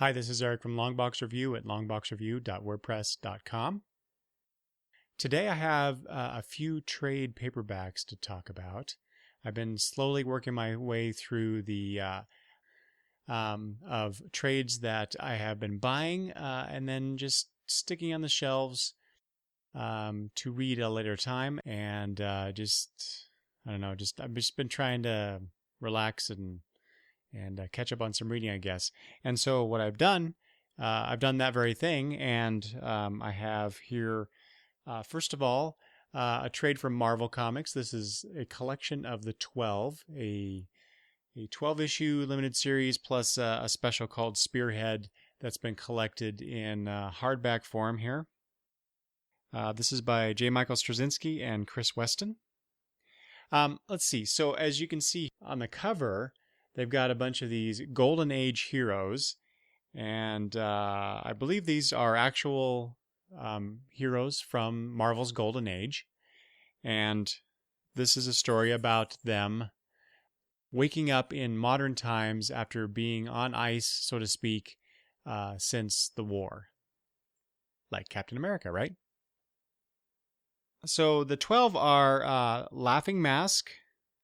Hi, this is Eric from Longbox Review at longboxreview.wordpress.com. Today I have a few trade paperbacks to talk about. I've been slowly working my way through the of trades that I have been buying and then just sticking on the shelves to read at a later time. And I don't know, I've just been trying to relax and catch up on some reading, I guess. And so what I've done that very thing, and I have here, first of all, a trade from Marvel Comics. This is a collection of the 12, a 12-issue limited series plus a special called Spearhead that's been collected in hardback form here. This is by J. Michael Straczynski and Chris Weston. Let's see. So as you can see on the cover, they've got a bunch of these Golden Age heroes, and I believe these are actual heroes from Marvel's Golden Age. And this is a story about them waking up in modern times after being on ice, so to speak, since the war. Like Captain America, right? So the 12 are Laughing Mask,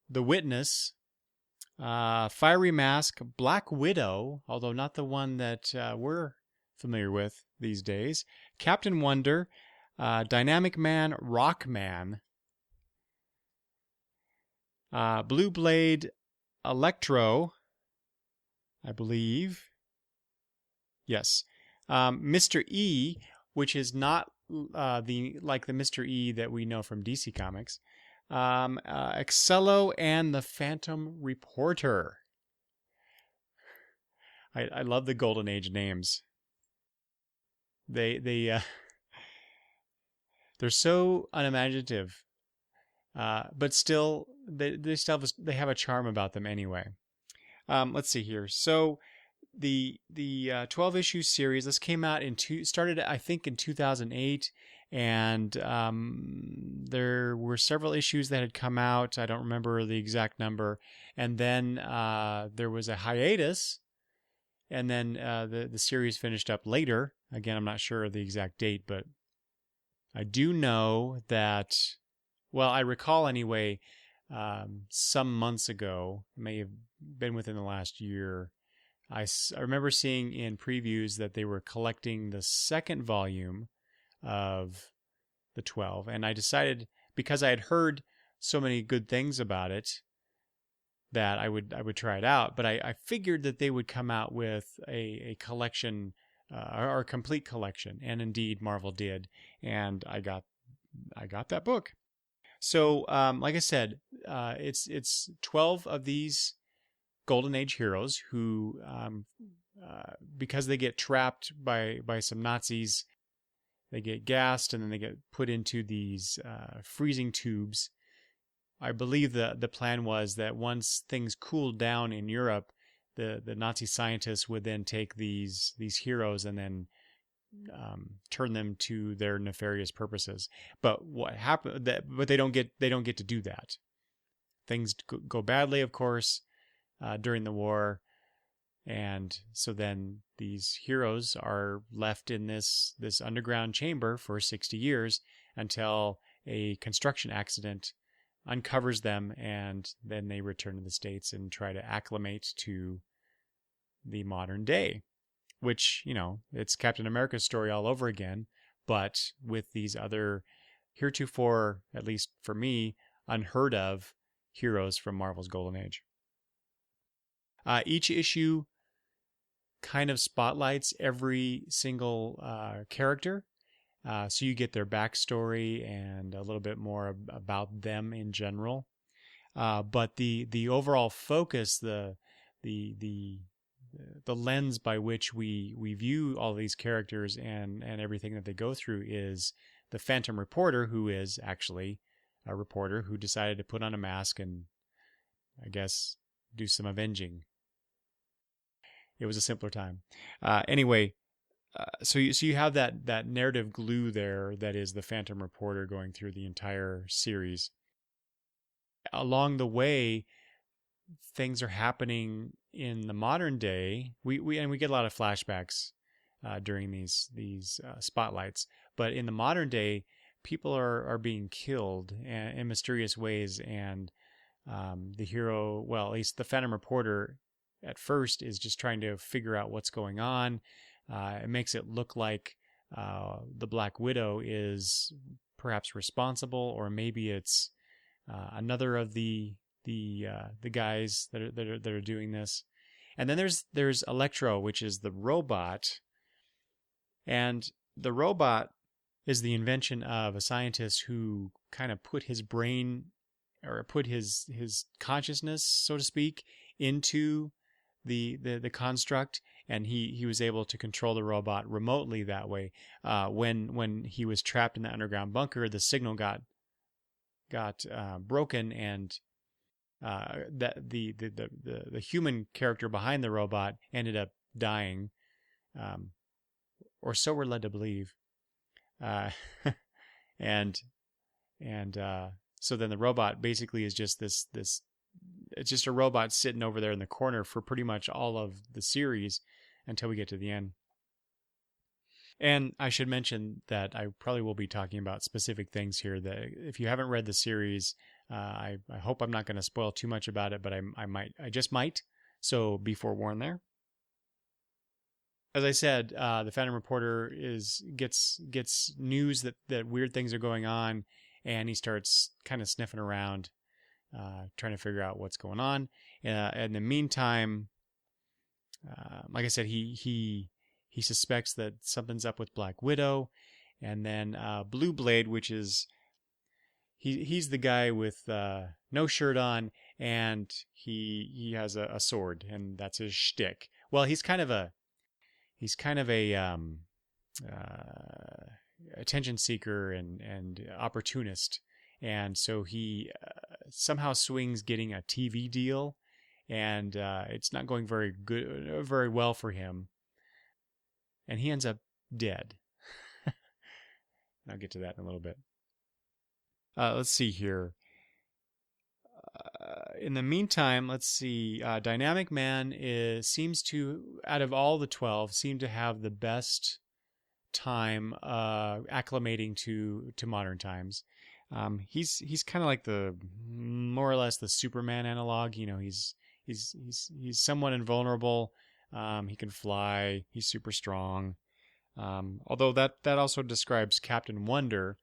The Witness, Fiery Mask, Black Widow, although not the one that we're familiar with these days, Captain Wonder, Dynamic Man, Rock Man, Blue Blade, Electro, I believe. Yes. Mr. E, which is not the Mr. E that we know from DC Comics. Excello and the Phantom Reporter. I love the Golden Age names. They're so unimaginative, but still they have a charm about them anyway. Let's see here. So the 12-issue series, this came out started I think in 2008. And there were several issues that had come out. I don't remember the exact number. And then there was a hiatus. And then the series finished up later. Again, I'm not sure of the exact date, but I do know that, well, I recall anyway, some months ago, it may have been within the last year, I remember seeing in previews that they were collecting the second volume of the 12, and I decided, because I had heard so many good things about it, that I would try it out. But I figured that they would come out with a collection or a complete collection, and indeed Marvel did, and I got that book. So like I said, it's 12 of these Golden Age heroes who because they get trapped by some Nazis. They get gassed and then they get put into these freezing tubes. I believe the plan was that once things cooled down in Europe, the Nazi scientists would then take these heroes and then turn them to their nefarious purposes. But what happened? But they don't get to do that. Things go badly, of course, during the war. And so then these heroes are left in this underground chamber for 60 years until a construction accident uncovers them, and then they return to the States and try to acclimate to the modern day, which, it's Captain America's story all over again, but with these other heretofore, at least for me, unheard of heroes from Marvel's Golden Age. Each issue kind of spotlights every single character. So you get their backstory and a little bit more about them in general. But the overall focus, the lens by which we view all these characters and everything that they go through is the Phantom Reporter, who is actually a reporter who decided to put on a mask and, I guess, do some avenging. It was a simpler time. Anyway, so you have that narrative glue there that is the Phantom Reporter going through the entire series. Along the way, things are happening in the modern day, we get a lot of flashbacks during these spotlights. But in the modern day, people are being killed in mysterious ways, and the hero, well, at least the Phantom Reporter, at first is just trying to figure out what's going on. It makes it look like the Black Widow is perhaps responsible, or maybe it's another of the guys that are doing this. And then there's Electro, which is the robot, and the robot is the invention of a scientist who kind of put his brain, or put his consciousness, so to speak, into the construct, and he was able to control the robot remotely that way. When he was trapped in the underground bunker, the signal got broken, and that the human character behind the robot ended up dying, or so we're led to believe. And so then the robot basically is just this it's just a robot sitting over there in the corner for pretty much all of the series until we get to the end. And I should mention that I probably will be talking about specific things here that if you haven't read the series, I hope I'm not going to spoil too much about it, but I just might. So be forewarned there. As I said, the Phantom Reporter gets news that weird things are going on, and he starts kind of sniffing around, trying to figure out what's going on. In the meantime, like I said, he suspects that something's up with Black Widow, and then Blue Blade, which is he's the guy with no shirt on, and he has a sword, and that's his shtick. Well, he's kind of a attention seeker and opportunist, and so he somehow swings getting a TV deal, and it's not going very well for him, and he ends up dead. I'll get to that in a little bit. Let's see here. In the meantime, let's see. Dynamic Man seems to, out of all the 12, seem to have the best time acclimating to modern times. He's kind of like the more or less the Superman analog. You know, he's somewhat invulnerable. He can fly. He's super strong. Although that also describes Captain Wonder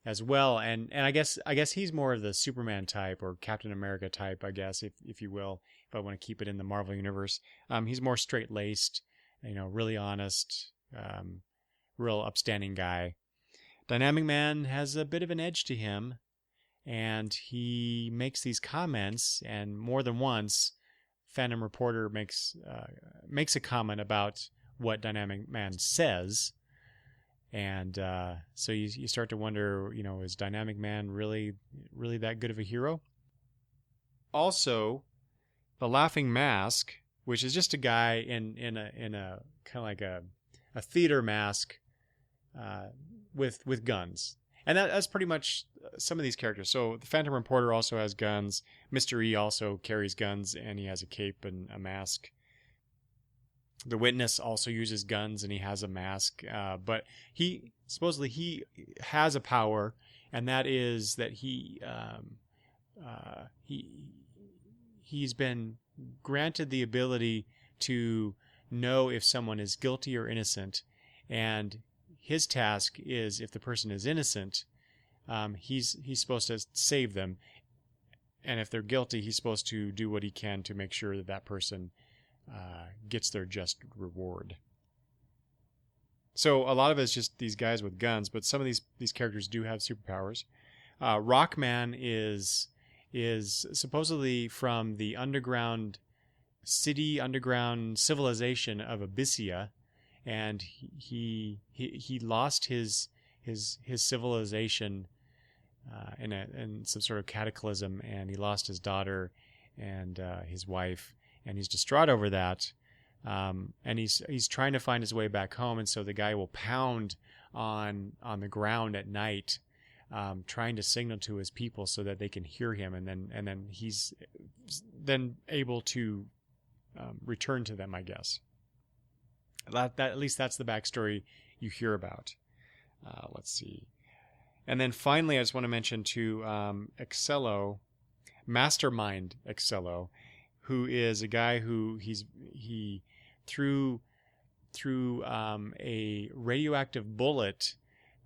as well, and I guess he's more of the Superman type, or Captain America type, I guess, if you will, if I want to keep it in the Marvel universe. He's more straight-laced, really honest, real upstanding guy. Dynamic Man has a bit of an edge to him, and he makes these comments, and more than once, Phantom Reporter makes a comment about what Dynamic Man says. And so you start to wonder, is Dynamic Man really that good of a hero? Also, the Laughing Mask, which is just a guy in a kind of like a theater mask with guns, and that's pretty much some of these characters. So the Phantom Reporter also has guns. Mr. E also carries guns, and he has a cape and a mask. The Witness also uses guns, and he has a mask, but he supposedly has a power, and that is that he's been granted the ability to know if someone is guilty or innocent, and his task is, if the person is innocent, he's supposed to save them, and if they're guilty, he's supposed to do what he can to make sure that person gets their just reward. So a lot of it's just these guys with guns, but some of these characters do have superpowers. Rockman is supposedly from the underground civilization of Abyssia, and he lost his civilization in some sort of cataclysm, and he lost his daughter and his wife. And he's distraught over that, and he's trying to find his way back home. And so the guy will pound on the ground at night, trying to signal to his people so that they can hear him. And then he's able to return to them, I guess. That at least that's the backstory you hear about. Let's see. And then finally, I just want to mention to Excello, Mastermind Excello, who is a guy who he through a radioactive bullet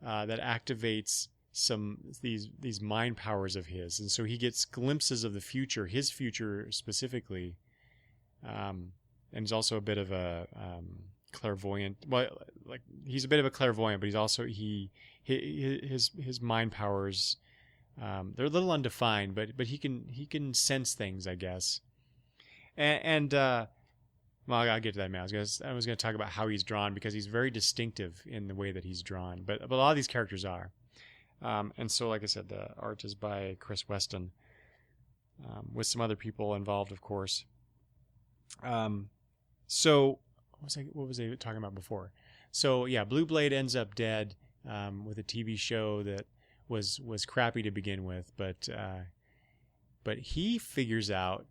that activates these mind powers of his, and so he gets glimpses of the future, his future specifically, and he's also a bit of a clairvoyant. Well, like he's a bit of a clairvoyant, but he's also his mind powers. They're a little undefined, but he can sense things, I guess. And well, I'll get to that now. I was going to talk about how he's drawn, because he's very distinctive in the way that he's drawn. But a lot of these characters are. And so, like I said, the art is by Chris Weston, with some other people involved, of course. So what was I talking about before? So yeah, Blue Blade ends up dead with a TV show that was crappy to begin with, but he figures out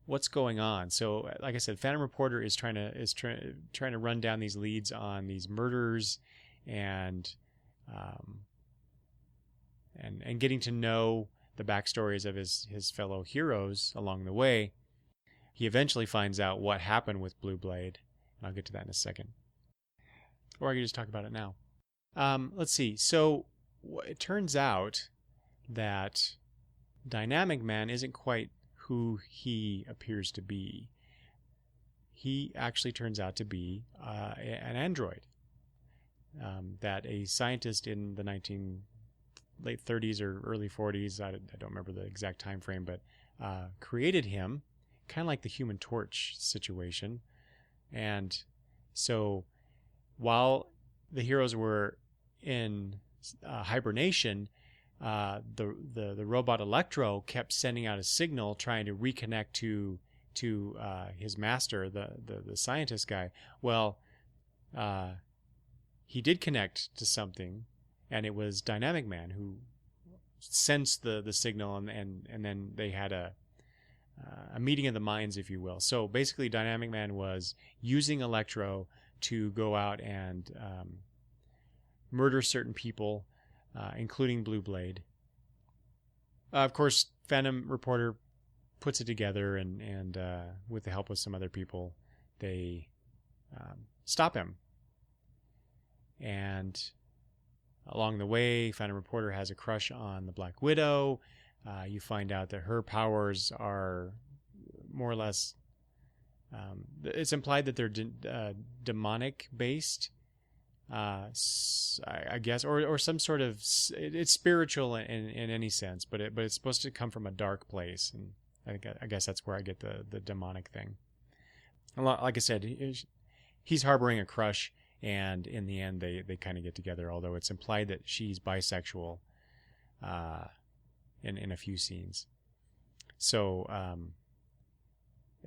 what's going on. So, like I said, Phantom Reporter is trying to run down these leads on these murders, and getting to know the backstories of his fellow heroes along the way. He eventually finds out what happened with Blue Blade, and I'll get to that in a second. Or I can just talk about it now. Let's see. So it turns out that Dynamic Man isn't quite who he appears to be. He actually turns out to be an android that a scientist in the late 30s or early 40s, I don't remember the exact time frame, but created him, kind of like the Human Torch situation. And so while the heroes were in hibernation, the robot Electro kept sending out a signal trying to reconnect to his master, the scientist guy. Well, he did connect to something, and it was Dynamic Man who sensed the signal, and then they had a meeting of the minds, if you will. So basically, Dynamic Man was using Electro to go out and murder certain people, including Blue Blade. Of course, Phantom Reporter puts it together, and with the help of some other people, they stop him. And along the way, Phantom Reporter has a crush on the Black Widow. You find out that her powers are more or less... it's implied that they're demonic based, I guess, or some sort of... It's spiritual in any sense, but it's supposed to come from a dark place, and I guess that's where I get the demonic thing. Like I said, he's harboring a crush, and in the end they kind of get together, although it's implied that she's bisexual in a few scenes. So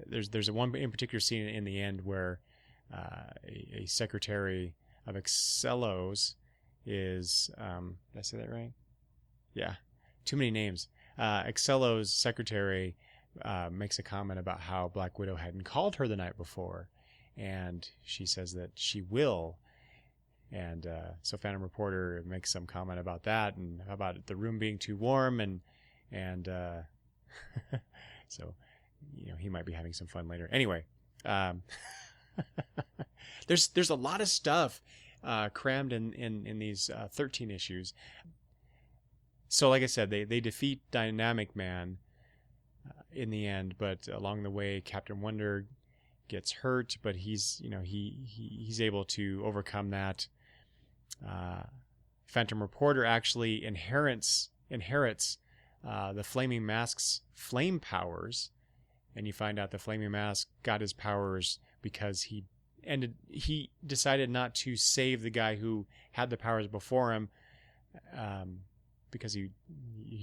there's a one in particular scene in the end where a secretary of Excello's is did I say that right? Yeah, too many names. Excello's secretary makes a comment about how Black Widow hadn't called her the night before, and she says that she will. And so Phantom Reporter makes some comment about that, and about the room being too warm, and so he might be having some fun later. Anyway, there's a lot of stuff crammed in these 13 issues. So like I said, they defeat Dynamic Man in the end, but along the way, Captain Wonder gets hurt, but he's able to overcome that. Phantom Reporter actually inherits the Flaming Mask's flame powers, and you find out the Flaming Mask got his powers because he decided not to save the guy who had the powers before him, because he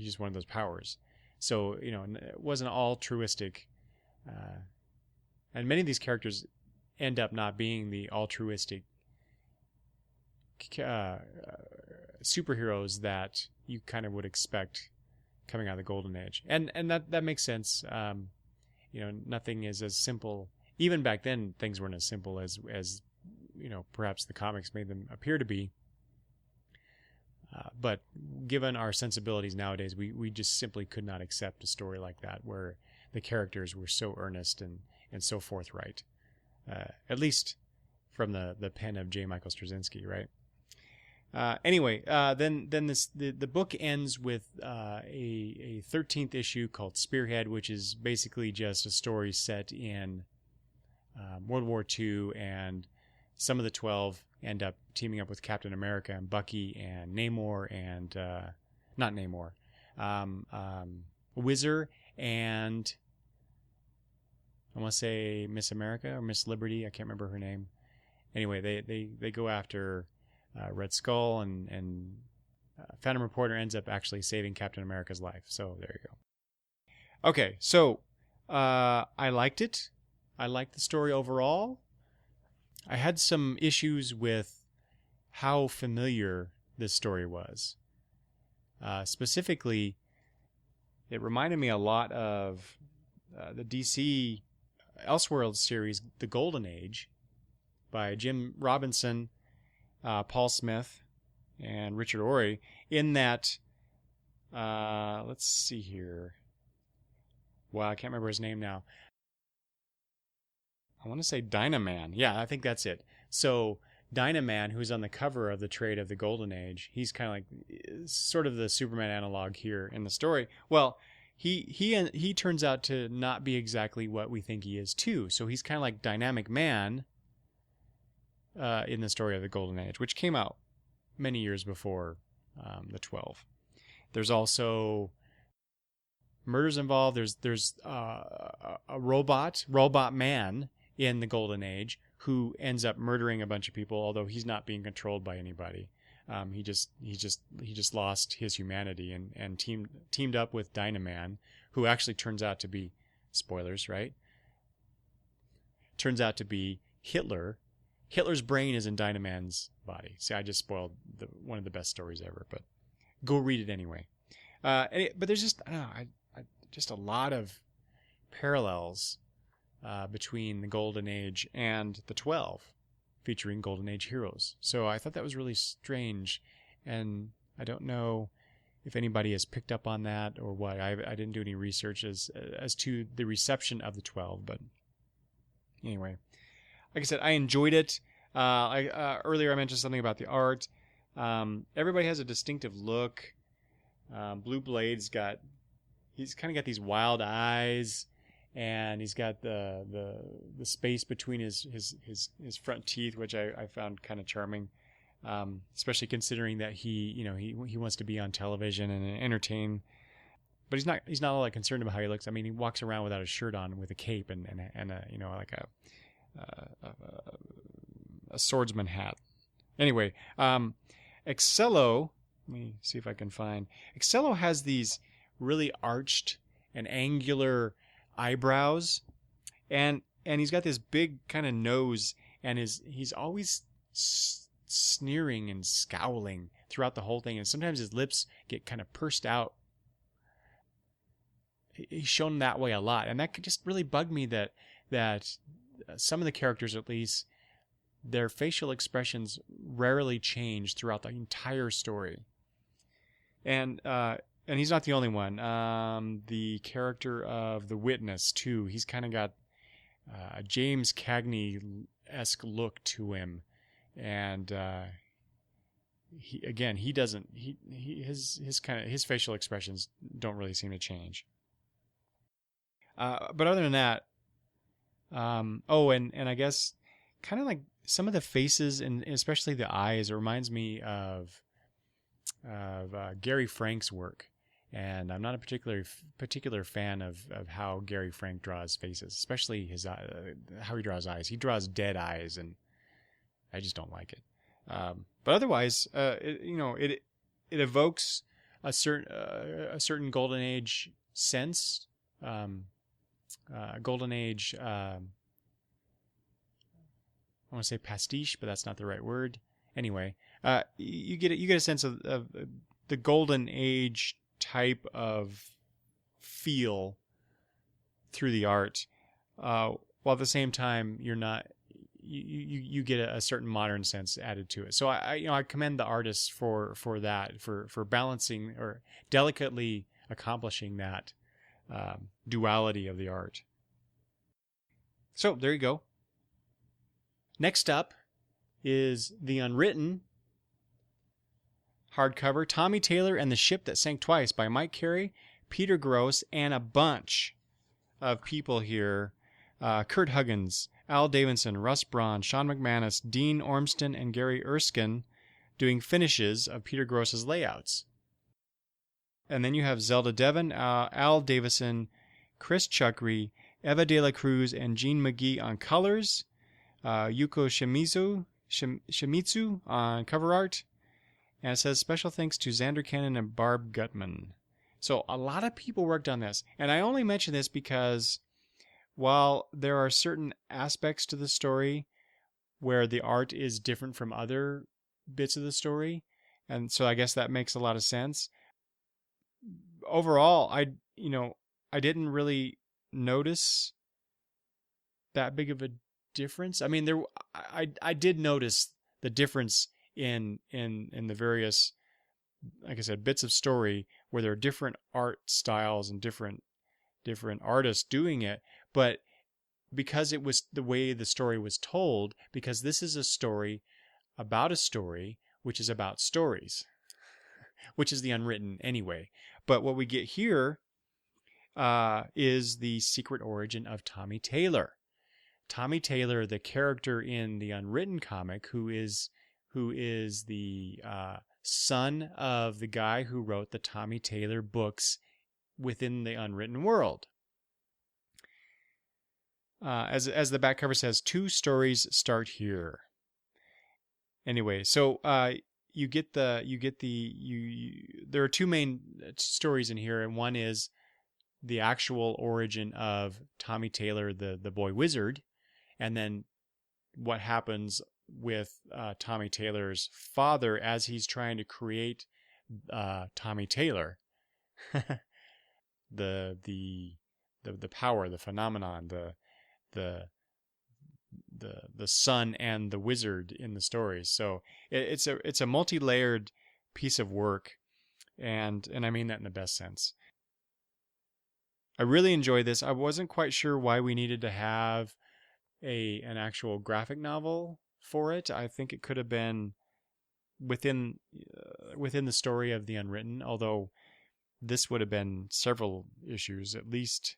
just wanted those powers. So it wasn't altruistic, and many of these characters end up not being the altruistic superheroes that you kind of would expect coming out of the Golden Age, and that makes sense. Nothing is as simple even back then, things weren't as simple as perhaps the comics made them appear to be. But given our sensibilities nowadays, we just simply could not accept a story like that where the characters were so earnest and so forthright. At least from the pen of J. Michael Straczynski, right? Anyway, then the book ends with a 13th issue called Spearhead, which is basically just a story set in World War II, and some of the 12 end up teaming up with Captain America and Bucky and Namor and not Namor, Whizzer and I want to say Miss America or Miss Liberty. I can't remember her name. Anyway, they go after Red Skull, and Phantom Reporter ends up actually saving Captain America's life. So there you go. Okay, so I liked it. I liked the story overall. I had some issues with how familiar this story was. Specifically, it reminded me a lot of the DC Elseworlds series, The Golden Age, by Jim Robinson, Paul Smith, and Richard Ory, in that, let's see here. Wow, I can't remember his name now. I want to say Dynaman. Yeah, I think that's it. So Dynaman, who's on the cover of the trade of the Golden Age, he's kind of like sort of the Superman analog here in the story. Well, he turns out to not be exactly what we think he is too. So he's kind of like Dynamic Man in the story of the Golden Age, which came out many years before the 12. There's also murders involved. There's a robot man in the Golden Age who ends up murdering a bunch of people, although he's not being controlled by anybody. He just lost his humanity and teamed up with Dynaman, who actually turns out to be, spoilers, right? Turns out to be Hitler. Hitler's brain is in Dynaman's body. See, I just spoiled one of the best stories ever, but go read it anyway. But there's just just a lot of parallels between the Golden Age and the 12, featuring Golden Age heroes. So I thought that was really strange, and I don't know if anybody has picked up on that or what. I didn't do any research as to the reception of the 12, but anyway, like I said, I enjoyed it. Earlier I mentioned something about the art. Everybody has a distinctive look. Blue Blade's he's kind of got these wild eyes, and he's got the space between his front teeth, which I found kind of charming, especially considering that he wants to be on television and entertain, but he's not all that concerned about how he looks. I mean, he walks around without a shirt on with a cape and a like a swordsman hat. Anyway, Excello. Let me see if I can find. Excello has these really arched and angular eyebrows, and he's got this big kind of nose, and he's always sneering and scowling throughout the whole thing, and sometimes his lips get kind of pursed out. He's shown that way a lot, and that could just really bug me that some of the characters, at least, their facial expressions rarely change throughout the entire story. And he's not the only one. The character of the Witness, too, he's kind of got a James Cagney-esque look to him. And his facial expressions don't really seem to change. But other than that, and I guess kind of like some of the faces and especially the eyes, it reminds me of Gary Frank's work, and I'm not a particular fan of how Gary Frank draws faces, especially how he draws eyes. He draws dead eyes, and I just don't like it. But otherwise, it evokes a certain Golden Age sense. Golden Age. I want to say pastiche, but that's not the right word. Anyway, you get a sense of the Golden Age type of feel through the art, while at the same time you're not. You get a certain modern sense added to it. So I commend the artists for that, for balancing or delicately accomplishing that duality of the art. So there you go. Next up is the Unwritten hardcover, Tommy Taylor and the Ship That Sank Twice by Mike Carey, Peter Gross, and a bunch of people here. Kurt Huggins, Al Davidson, Russ Braun, Sean McManus, Dean Ormston, and Gary Erskine doing finishes of Peter Gross's layouts. And then you have Zelda Devon, Al Davison, Chris Chukri, Eva De La Cruz, and Gene McGee on colors, Yuko Shimizu on cover art, and it says special thanks to Xander Cannon and Barb Gutman. So a lot of people worked on this, and I only mention this because while there are certain aspects to the story where the art is different from other bits of the story, and so I guess that makes a lot of sense. Overall, I didn't really notice that big of a difference. I mean, I did notice the difference in the various, like I said, bits of story where there are different art styles and different artists doing it. But because it was the way the story was told, because this is a story about a story, which is about stories, which is the Unwritten anyway. But what we get here is the secret origin of Tommy Taylor. Tommy Taylor, the character in the Unwritten comic, who is the son of the guy who wrote the Tommy Taylor books within the Unwritten world. As the back cover says, 2 stories start here. Anyway, so there are 2 main stories in here, and one is the actual origin of Tommy Taylor, the boy wizard, and then what happens with Tommy Taylor's father as he's trying to create Tommy Taylor, the power, the phenomenon, the son and the wizard in the stories. So it's a multi-layered piece of work, and I mean that in the best sense. I really enjoy this. I wasn't quite sure why we needed to have an actual graphic novel for it. I think it could have been within the story of the Unwritten, although this would have been several issues, at least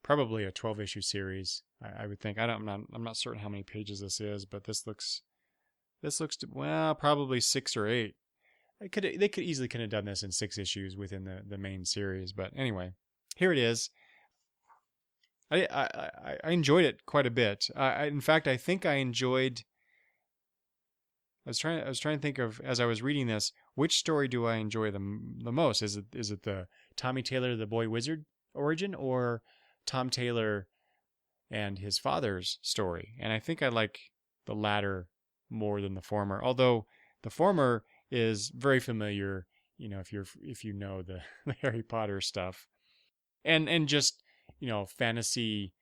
probably a 12-issue series, I would think. I'm not certain how many pages this is, but this looks probably 6 or 8. They could easily have done this in 6 issues within the main series, but anyway, here it is. I enjoyed it quite a bit. In fact, I think I enjoyed. I was trying to think of, as I was reading this, which story do I enjoy the most? Is it the Tommy Taylor the boy wizard origin, or Tom Taylor and his father's story? And I think I like the latter more than the former. Although the former is very familiar, if you know the Harry Potter stuff, and just fantasy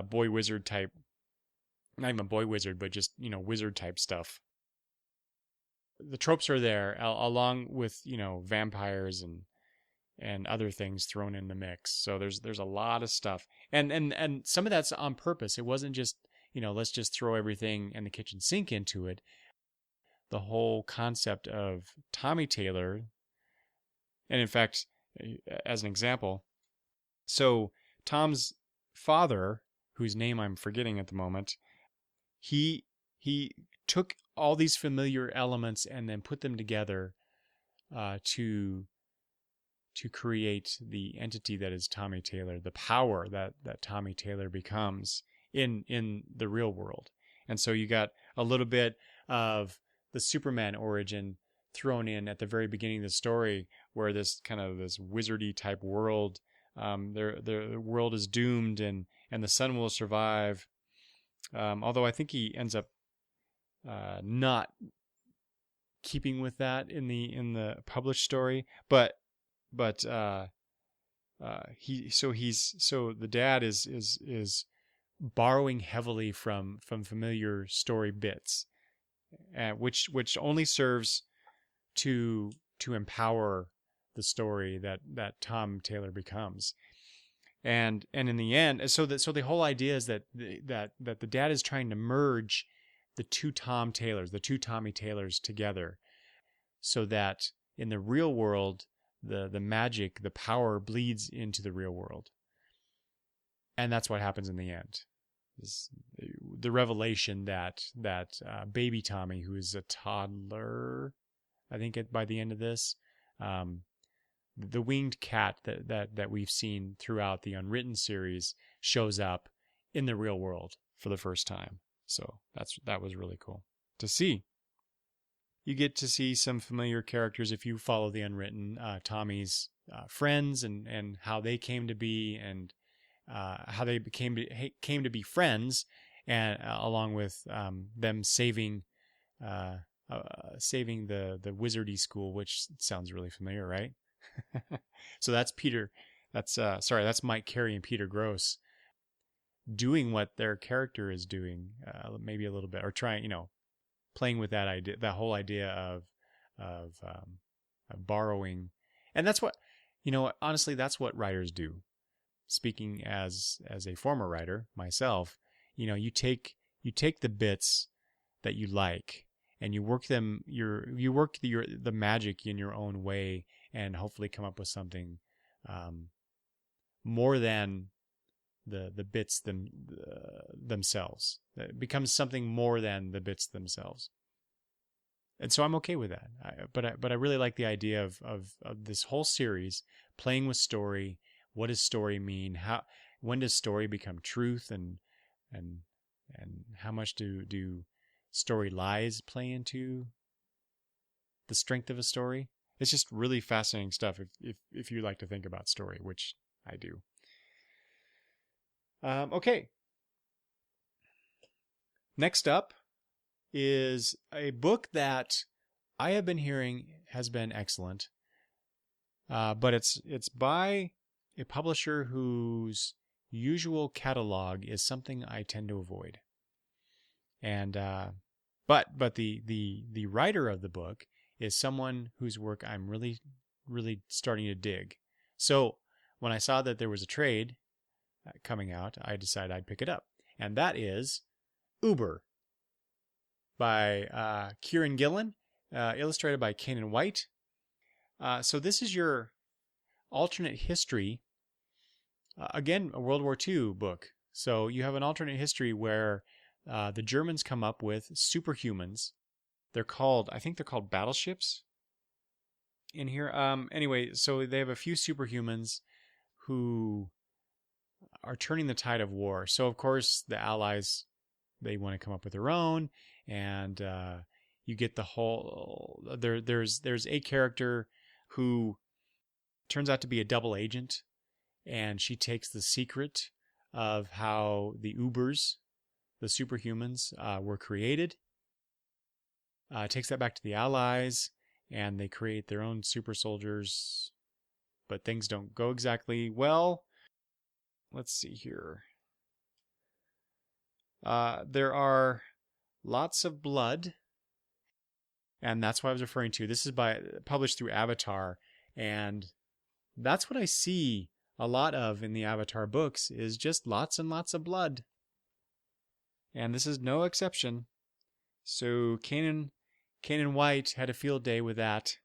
boy wizard type, not even boy wizard, but just wizard type stuff. The tropes are there, along with vampires and other things thrown in the mix. So there's a lot of stuff, and some of that's on purpose. It wasn't just let's just throw everything and the kitchen sink into it. The whole concept of Tommy Taylor, and in fact, as an example, so Tom's father, whose name I'm forgetting at the moment, he took all these familiar elements and then put them together to create the entity that is Tommy Taylor, the power that Tommy Taylor becomes in the real world. And so you got a little bit of the Superman origin thrown in at the very beginning of the story, where this wizardy type world, the world is doomed and the son will survive. Although I think he ends up not keeping with that in the published story, but the dad is borrowing heavily from familiar story bits, which only serves to empower the story that Tom Taylor becomes. And in the end, so the whole idea is that the dad is trying to merge the two Tom Taylors, the two Tommy Taylors together, so that in the real world, the magic, the power bleeds into the real world. And that's what happens in the end. Is the revelation that baby Tommy, who is a toddler, I think by the end of this, the winged cat that we've seen throughout the Unwritten series shows up in the real world for the first time. So that was really cool to see. You get to see some familiar characters if you follow the Unwritten, Tommy's friends and how they came to be, and how they came to be friends, and along with them saving the wizardy school, which sounds really familiar, right? So that's Peter. That's Mike Carey and Peter Gross doing what their character is doing, maybe a little bit, or trying, playing with that idea, that whole idea of borrowing. And that's what, honestly, that's what writers do. Speaking as a former writer myself, you take the bits that you like and you work them, you work the magic in your own way, and hopefully come up with something more than the bits themselves. It becomes something more than the bits themselves. And so I'm okay with that. But I really like the idea of this whole series playing with story. What does story mean? When does story become truth, and how much do story lies play into the strength of a story? It's just really fascinating stuff if you like to think about story, which I do. Okay. Next up is a book that I have been hearing has been excellent, but it's by a publisher whose usual catalog is something I tend to avoid. And but the writer of the book is someone whose work I'm really, really starting to dig. So when I saw that there was a trade coming out, I decided I'd pick it up. And that is Uber by Kieran Gillen, illustrated by Kanan White. So this is your alternate history, again, a World War II book. So you have an alternate history where the Germans come up with superhumans. I think they're called battleships in here. Anyway, so they have a few superhumans who are turning the tide of war. So of course the Allies, they want to come up with their own, and you get the whole. There's a character who turns out to be a double agent, and she takes the secret of how the Ubers, the superhumans, were created. Takes that back to the Allies, and they create their own super soldiers, but things don't go exactly well. Let's see here. There are lots of blood, and that's what I was referring to. This is published through Avatar, and that's what I see a lot of in the Avatar books, is just lots and lots of blood. And this is no exception. So Kanan White had a field day with that.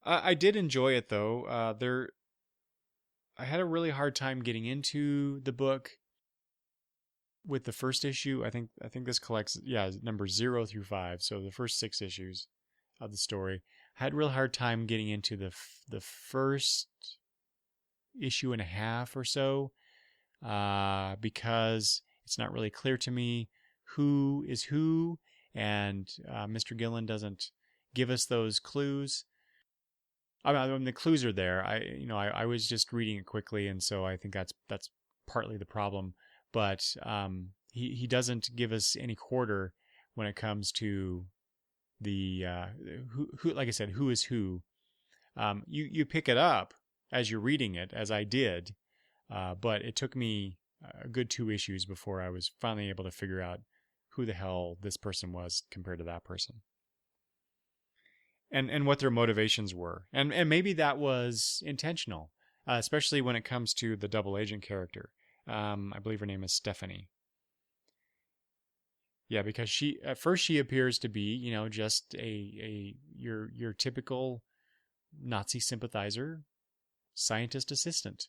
I did enjoy it though. I had a really hard time getting into the book with the first issue. I think this collects numbers 0 through 5, so the first 6 issues of the story. I had a real hard time getting into the first issue and a half or so, because it's not really clear to me who is who, and Mr. Gillen doesn't give us those clues. I mean, the clues are there. I was just reading it quickly, and so I think that's partly the problem. But he doesn't give us any quarter when it comes to the who, like I said, who is who. You pick it up as you're reading it, as I did, but it took me a good 2 issues before I was finally able to figure out who the hell this person was compared to that person. And what their motivations were. And maybe that was intentional, especially when it comes to the double agent character. I believe her name is Stephanie. Yeah, because at first she appears to be, just your typical Nazi sympathizer, scientist assistant.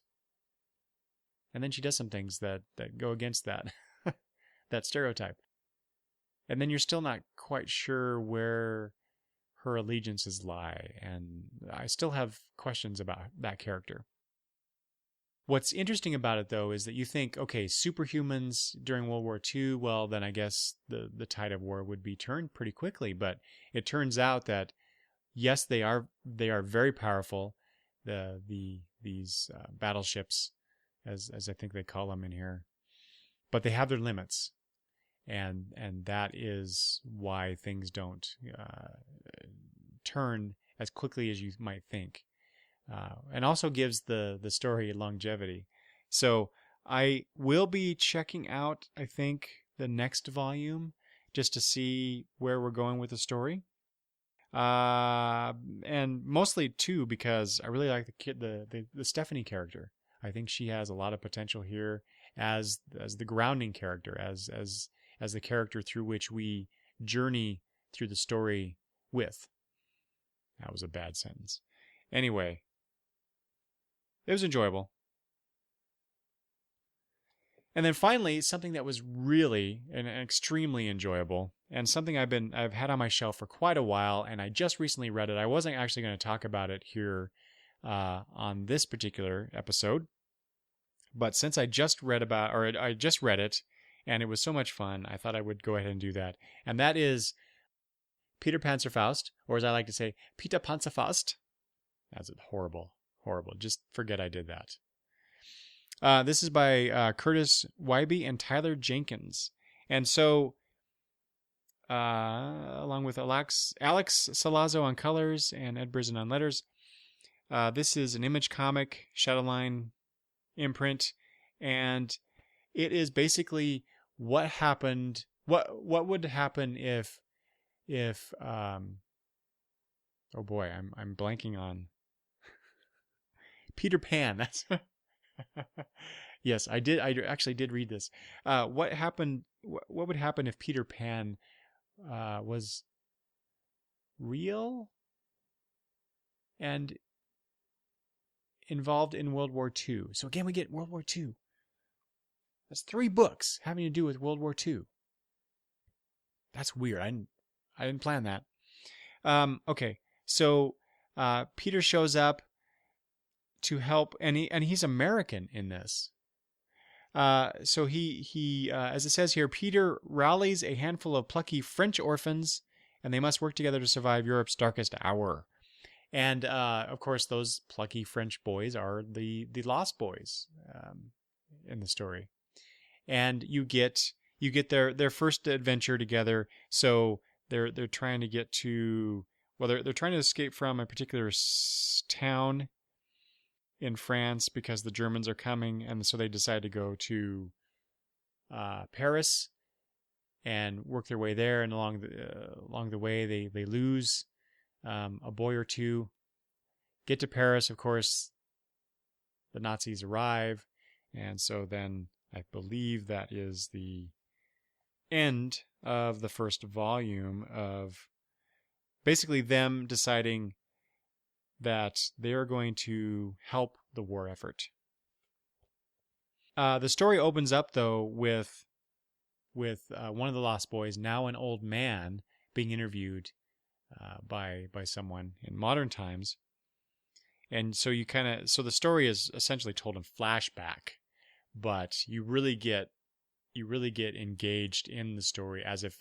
And then she does some things that go against that that stereotype. And then you're still not quite sure where her allegiances lie, and I still have questions about that character. What's interesting about it, though, is that you think, okay, superhumans during World War II, well, then I guess the tide of war would be turned pretty quickly. But it turns out that, yes, they are very powerful. These battleships, as I think they call them in here, but they have their limits. And that is why things don't turn as quickly as you might think, and also gives the story longevity. So I will be checking out, I think, the next volume just to see where we're going with the story, and mostly too because I really like the Stephanie character. I think she has a lot of potential here as the grounding character, as the character through which we journey through the story with. That was a bad sentence. Anyway, it was enjoyable. And then finally, something that was really and extremely enjoyable, and something I've had on my shelf for quite a while, and I just recently read it. I wasn't actually going to talk about it here on this particular episode, but since I just read it, and it was so much fun, I thought I would go ahead and do that. And that is Peter Panzerfaust, or as I like to say, Peter Panzerfaust. That's horrible. Just forget I did that. This is by Curtis Wyby and Tyler Jenkins. And so, along with Alex Salazzo on colors and Ed Brisson on letters, this is an Image comic, Shadowline imprint, and it is basically what happened. What would happen if oh boy, I'm blanking on Peter Pan. That's yes, I did. I actually did read this. What happened? What would happen if Peter Pan was real and involved in World War II? So again, we get World War II. That's 3 books having to do with World War II. That's weird. I didn't plan that. Okay, so Peter shows up to help, and he's American in this. So he as it says here, Peter rallies a handful of plucky French orphans, and they must work together to survive Europe's darkest hour. And of course, those plucky French boys are the Lost Boys in the story. And you get their first adventure together. So they're trying to get to, well, they're trying to escape from a particular town in France because the Germans are coming, and so they decide to go to Paris and work their way there. And along the way, they lose a boy or two. Get to Paris, of course, the Nazis arrive, and so then I believe that is the end of the first volume of basically them deciding that they are going to help the war effort. The story opens up, though, with one of the Lost Boys, now an old man, being interviewed by someone in modern times. And so so the story is essentially told in flashback, but you really get engaged in the story as if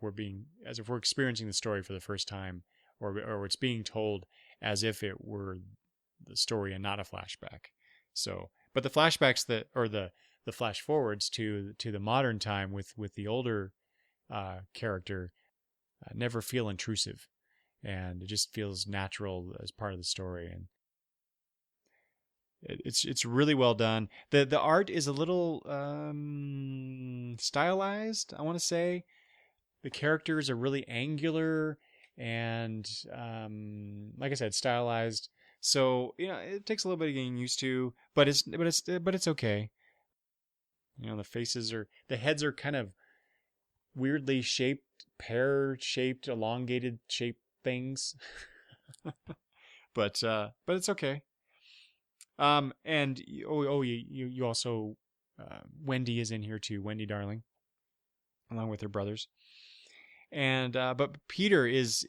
we're experiencing the story for the first time, or it's being told as if it were the story and not a flashback. So, but the flashbacks the flash forwards to the modern time with the older character never feel intrusive, and it just feels natural as part of the story. And It's really well done. The art is a little stylized, I want to say. The characters are really angular and like I said, stylized. So it takes a little bit of getting used to, but it's okay. The heads are kind of weirdly shaped, pear-shaped, elongated shaped things. But it's okay. And you also Wendy is in here too, Wendy Darling, along with her brothers. And but Peter is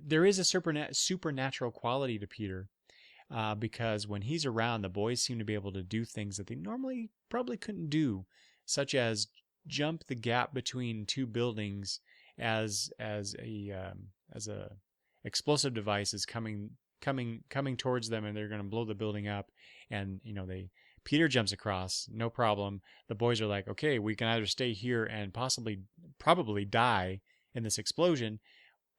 there is a supernatural quality to Peter, because when he's around, the boys seem to be able to do things that they normally probably couldn't do, such as jump the gap between two buildings as a explosive device is coming towards them, and they're going to blow the building up. And Peter jumps across, no problem. The boys are like, okay, we can either stay here and probably die in this explosion,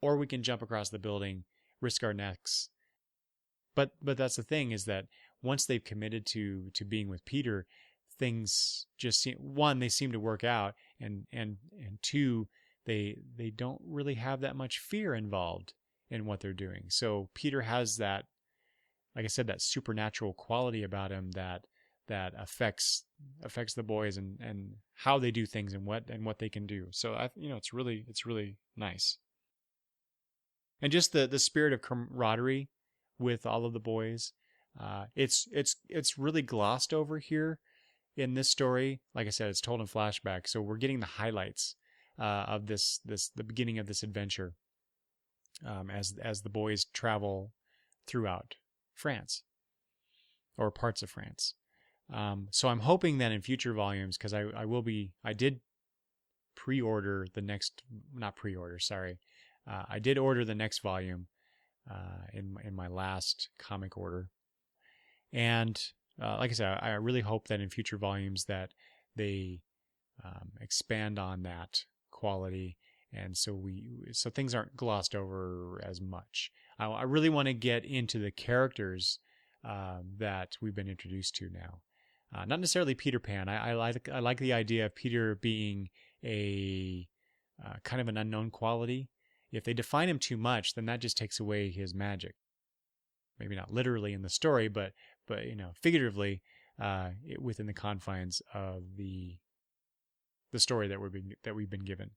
or we can jump across the building, risk our necks. But that's the thing, is that once they've committed to being with Peter, things just they seem to work out, and two, they don't really have that much fear involved in what they're doing. So Peter has that, like I said, that supernatural quality about him that affects the boys and how they do things and what they can do. So it's really nice. And just the spirit of camaraderie with all of the boys. It's really glossed over here in this story. Like I said, it's told in flashback, so we're getting the highlights of the beginning of this adventure, as the boys travel throughout France or parts of France. So I'm hoping that in future volumes, because I did pre-order the next, not pre-order, sorry. I did order the next volume in my last comic order. And like I said, I really hope that in future volumes that they expand on that quality, and so things aren't glossed over as much. I really want to get into the characters that we've been introduced to now. Not necessarily Peter Pan. I like the idea of Peter being a kind of an unknown quality. If they define him too much, then that just takes away his magic. Maybe not literally in the story, but figuratively within the confines of the story that we've been given.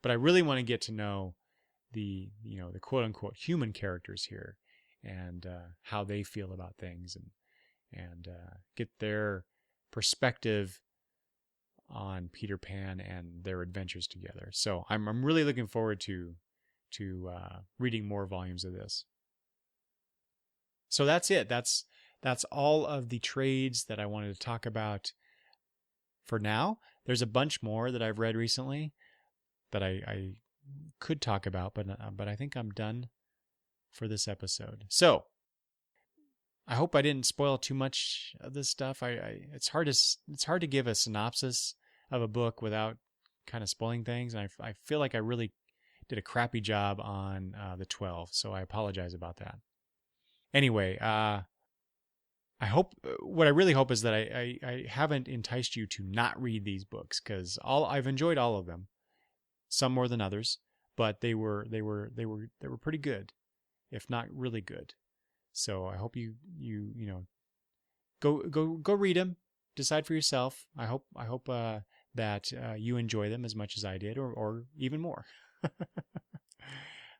But I really want to get to know the quote unquote human characters here, and how they feel about things, and get their perspective on Peter Pan and their adventures together. So I'm really looking forward to reading more volumes of this. So that's it. That's all of the trades that I wanted to talk about for now. There's a bunch more that I've read recently that I could talk about, but I think I'm done for this episode. So I hope I didn't spoil too much of this stuff. It's hard to give a synopsis of a book without kind of spoiling things, and I feel like I really did a crappy job on the 12, so I apologize about that. Anyway, what I really hope is that I haven't enticed you to not read these books, because I've enjoyed all of them, some more than others, but they were pretty good, if not really good. So I hope you go read them, decide for yourself. I hope that you enjoy them as much as I did, or even more.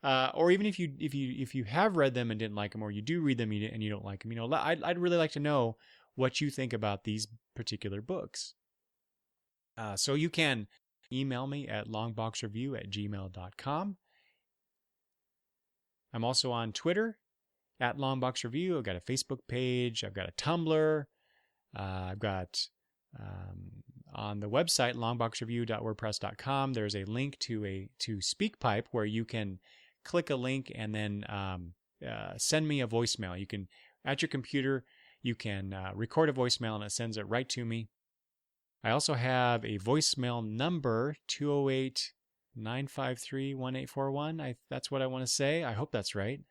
Or even if you have read them and didn't like them, or you do read them and you don't like them, I'd really like to know what you think about these particular books. So you can email me at longboxreview@gmail.com. I'm also on Twitter at longboxreview. I've got a Facebook page. I've got a Tumblr. I've got on the website longboxreview.wordpress.com. There's a link to SpeakPipe where you can click a link and then send me a voicemail. You can, at your computer, you can record a voicemail and it sends it right to me. I also have a voicemail number, 208-953-1841. That's what I want to say. I hope that's right.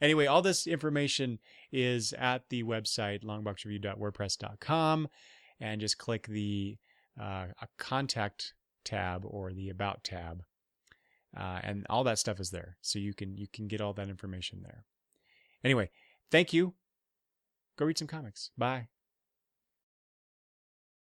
Anyway, all this information is at the website longboxreview.wordpress.com, and just click the contact tab or the about tab, and all that stuff is there. So you can get all that information there. Anyway, thank you. Go read some comics. Bye.